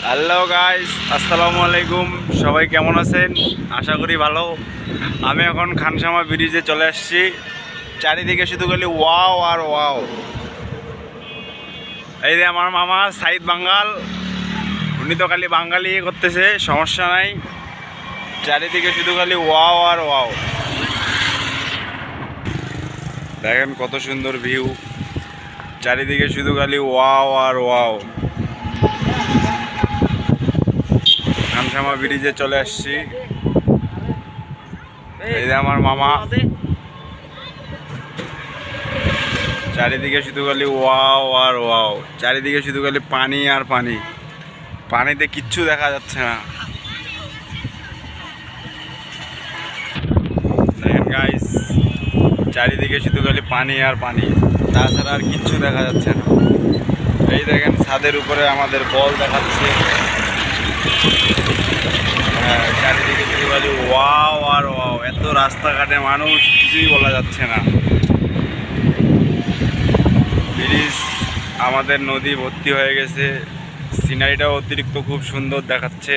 Hello guys, আসসালামু আলাইকুম। সবাই কেমন আছেন? আশা করি ভালো। আমি এখন খানসামা ব্রিজে চলে আসছি। চারিদিকে শুধু খালি ওয়াও আর ওয়াও। এই যে আমার মামা সাইদ বাঙ্গাল, উনি তো খালি বাঙালি করতেছে, সমস্যা নাই। চারিদিকে শুধু খালি ওয়াও আর ওয়াও। দেখেন কত সুন্দর ভিউ, চারিদিকে শুধু খালি ওয়াও আর ওয়াও। খানসামা ব্রিজে চলে আসছি। এই যে আমার মামা, চারিদিকে শুধু খালি ওয়াও আর ওয়াও। চারিদিকে শুধু খালি পানি আর পানি, পানিতে কিচ্ছু দেখা যাচ্ছে না। দেখেন গাইস, চারিদিকে শুধু খালি পানি আর পানি, তাছাড়া আর কিচ্ছু দেখা যাচ্ছে না। এই দেখেন ছাদের উপরে আমাদের বল দেখাচ্ছে। হ্যাঁ, চারিদিকে শুধু খালি ওয়াও আর ওয়াও। এত রাস্তাঘাটে মানুষ, কিছুই বলা যাচ্ছে না। ব্রিজ, আমাদের নদী ভর্তি হয়ে গেছে। সিনারিটাও অতিরিক্ত খুব সুন্দর দেখাচ্ছে।